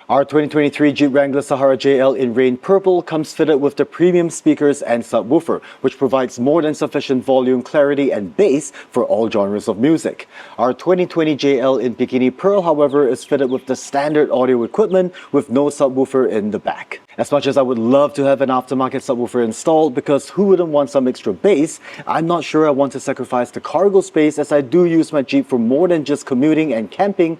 Our 2023 Jeep Wrangler Sahara JL in Rain Purple comes fitted with the premium speakers and subwoofer, which provides more than sufficient volume, clarity, and bass for all genres of music. Our 2020 JL in Bikini Pearl, however, is fitted with the standard audio equipment with no subwoofer in the back. As much as I would love to have an aftermarket subwoofer installed, because who wouldn't want some extra bass, I'm not sure I want to sacrifice the cargo space, as I do use my Jeep for more than just commuting and camping.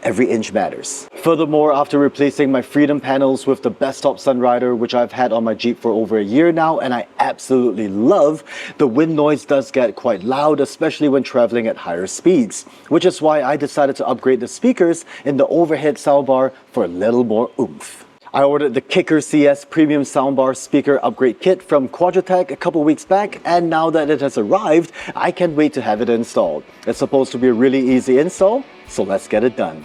Every inch matters. Furthermore, after replacing my Freedom panels with the Best-Top Sunrider, which I've had on my Jeep for over a year now and I absolutely love, the wind noise does get quite loud, especially when traveling at higher speeds, which is why I decided to upgrade the speakers in the overhead soundbar for a little more oomph. I ordered the Kicker CS Premium Soundbar Speaker Upgrade Kit from Quadratec a couple weeks back, and now that it has arrived, I can't wait to have it installed. It's supposed to be a really easy install, so let's get it done.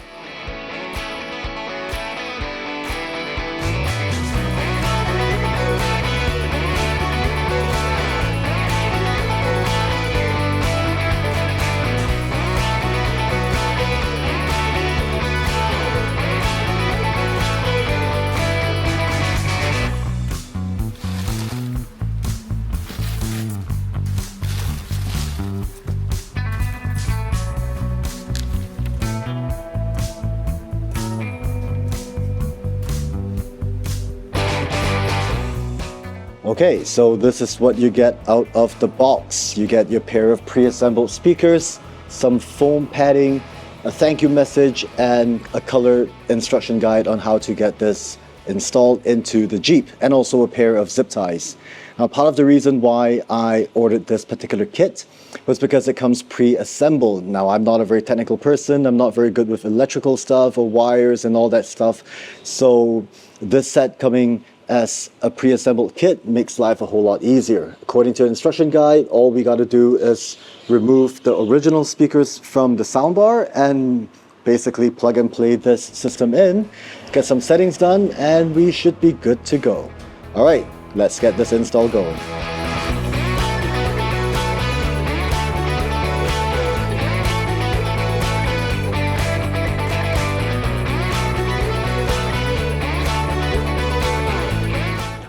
Okay, so this is what you get out of the box. You get your pair of pre-assembled speakers, some foam padding, a thank you message, and a color instruction guide on how to get this installed into the Jeep, and also a pair of zip ties. Now, part of the reason why I ordered this particular kit was because it comes pre-assembled. Now, I'm not a very technical person. I'm not very good with electrical stuff or wires and all that stuff. So this set coming as a pre-assembled kit makes life a whole lot easier. According to the instruction guide, all we got to do is remove the original speakers from the soundbar and basically plug and play this system in, get some settings done, and we should be good to go. All right, let's get this install going.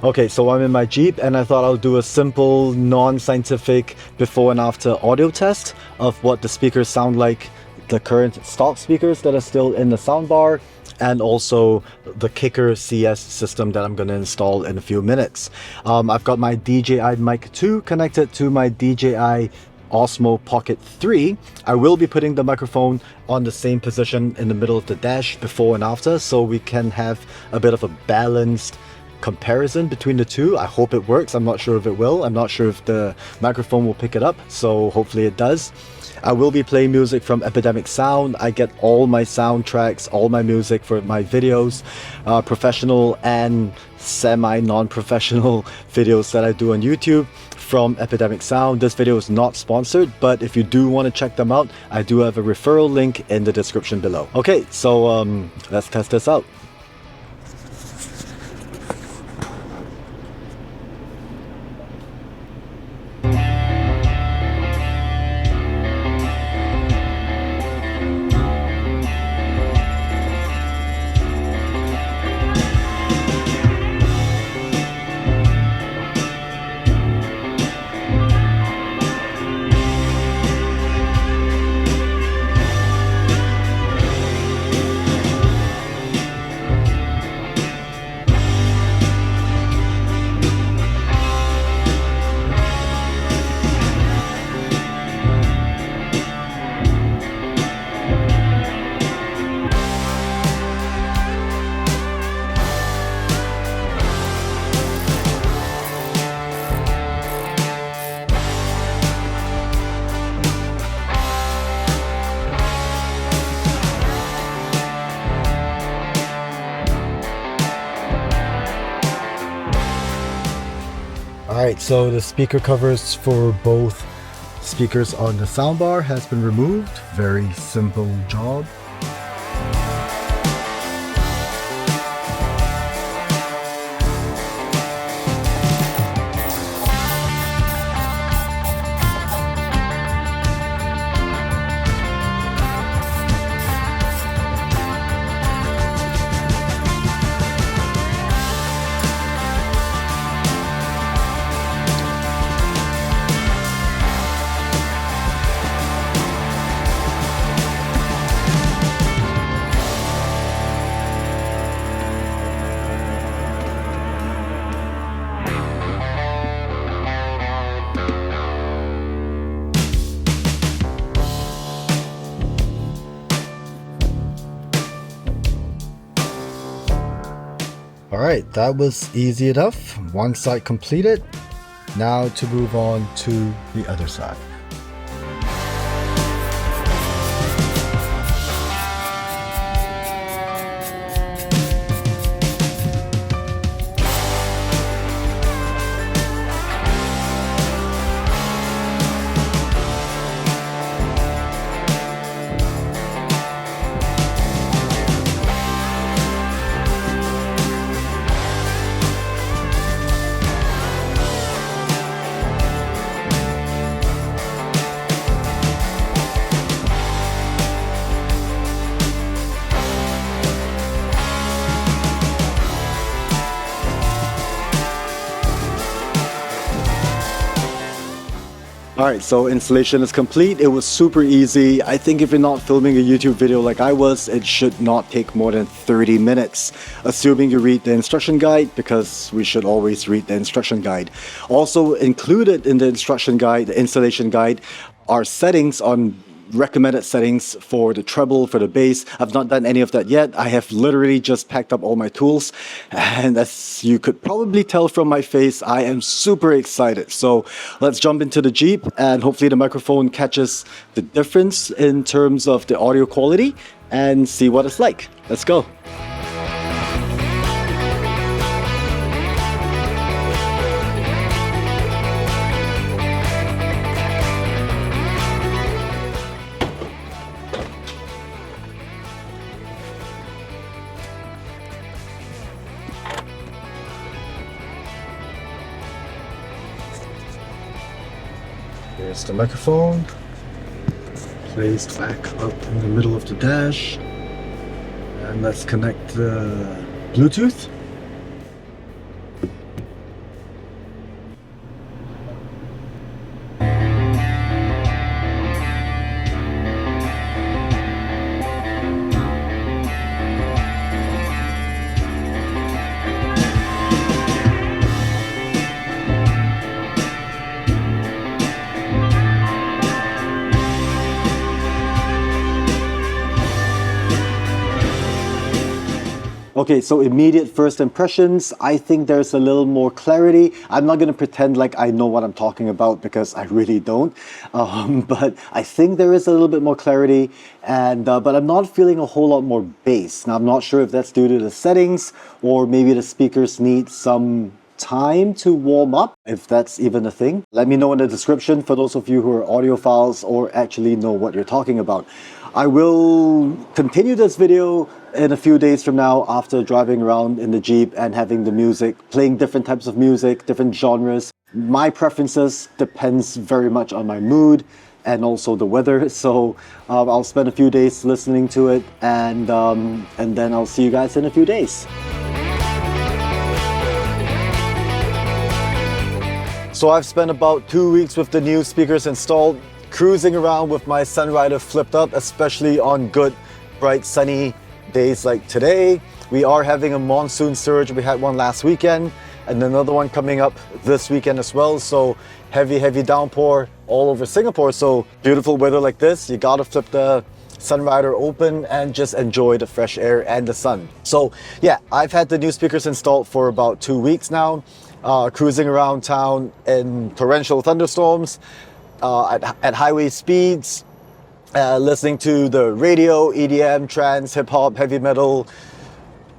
Okay, so I'm in my Jeep and I thought I'll do a simple, non-scientific before and after audio test of what the speakers sound like, the current stock speakers that are still in the soundbar, and also the Kicker CS system that I'm going to install in a few minutes. I've got my DJI Mic 2 connected to my DJI Osmo Pocket 3. I will be putting the microphone on the same position in the middle of the dash before and after, so we can have a bit of a balanced comparison between the two. I hope it works. I'm not sure if it will. I'm not sure if the microphone will pick it up, so hopefully it does. I will be playing music from Epidemic Sound. I get all my soundtracks, all my music for my videos, professional and semi-non-professional videos that I do on YouTube from Epidemic Sound. This video is not sponsored, but if you do want to check them out, I do have a referral link in the description below. Okay, so let's test this out. Alright, so the speaker covers for both speakers on the soundbar has been removed. Very simple job. All right, that was easy enough. One side completed. Now to move on to the other side. Alright, so installation is complete. It was super easy. I think if you're not filming a YouTube video like I was, it should not take more than 30 minutes, assuming you read the instruction guide, because we should always read the instruction guide. Also included in the instruction guide, the installation guide, are settings on recommended settings for the treble, for the bass. I've not done any of that yet. I have literally just packed up all my tools, and as you could probably tell from my face, I am super excited. So let's jump into the Jeep, and hopefully the microphone catches the difference in terms of the audio quality and see what it's like. Let's go. Here's the microphone, placed back up in the middle of the dash, and let's connect the Bluetooth. Okay, so immediate first impressions, I think there's a little more clarity. I'm not going to pretend like I know what I'm talking about because I really don't. But I think there is a little bit more clarity, and but I'm not feeling a whole lot more bass. Now, I'm not sure if that's due to the settings or maybe the speakers need some time to warm up, if that's even a thing. Let me know in the description for those of you who are audiophiles or actually know what you're talking about. I will continue this video in a few days from now after driving around in the Jeep and having the music, playing different types of music, different genres. My preferences depends very much on my mood and also the weather. So I'll spend a few days listening to it, and then I'll see you guys in a few days. So I've spent about 2 weeks with the new speakers installed, cruising around with my Sunrider flipped up, especially on good, bright, sunny days like today. We are having a monsoon surge. We had one last weekend and another one coming up this weekend as well. So heavy downpour all over Singapore. So beautiful weather like this, you gotta flip the Sunrider open and just enjoy the fresh air and the sun. So yeah, I've had the new speakers installed for about 2 weeks now, cruising around town in torrential thunderstorms, at highway speeds, listening to the radio, EDM, trance, hip-hop, heavy metal,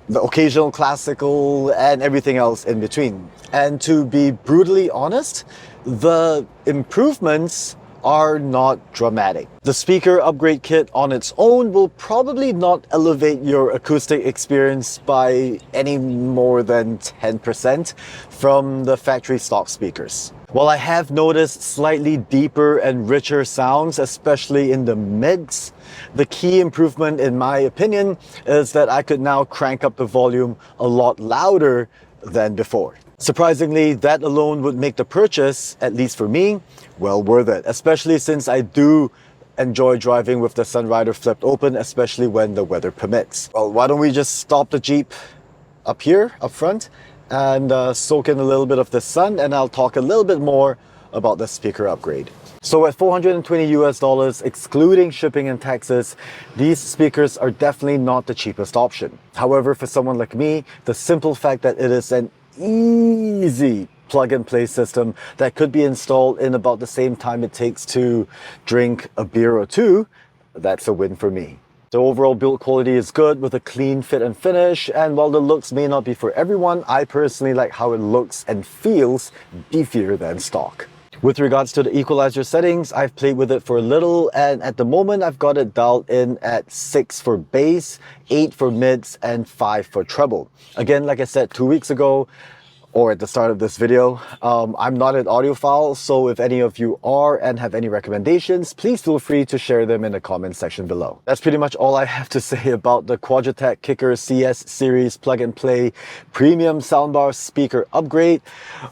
the occasional classical, and everything else in between. And to be brutally honest, the improvements are not dramatic. The speaker upgrade kit on its own will probably not elevate your acoustic experience by any more than 10% from the factory stock speakers. While I have noticed slightly deeper and richer sounds, especially in the mids, the key improvement in my opinion is that I could now crank up the volume a lot louder than before. Surprisingly, that alone would make the purchase, at least for me, well worth it, especially since I do enjoy driving with the Sunrider flipped open, especially when the weather permits. Well, why don't we just stop the Jeep up here, up front, and soak in a little bit of the sun, and I'll talk a little bit more about the speaker upgrade. So at $420 US, excluding shipping and taxes, these speakers are definitely not the cheapest option. However, for someone like me, the simple fact that it is an easy plug-and-play system that could be installed in about the same time it takes to drink a beer or two, that's a win for me. The overall build quality is good with a clean fit and finish, and while the looks may not be for everyone, I personally like how it looks and feels beefier than stock. With regards to the equalizer settings, I've played with it for a little, and at the moment I've got it dialed in at 6 for bass, 8 for mids, and 5 for treble. Again, like I said 2 weeks ago, or at the start of this video, I'm not an audiophile, so if any of you are and have any recommendations, please feel free to share them in the comment section below. That's pretty much all I have to say about the Quadratec Kicker CS Series plug-and-play premium soundbar speaker upgrade.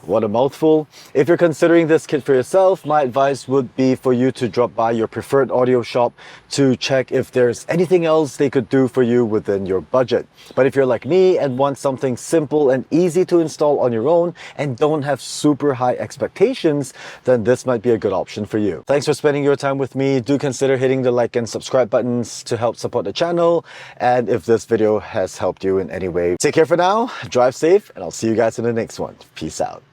What a mouthful. If you're considering this kit for yourself, my advice would be for you to drop by your preferred audio shop to check if there's anything else they could do for you within your budget. But if you're like me and want something simple and easy to install on your own and don't have super high expectations, then this might be a good option for you. Thanks for spending your time with me. Do consider hitting the like and subscribe buttons to help support the channel. And if this video has helped you in any way, take care for now, drive safe, and I'll see you guys in the next one. Peace out.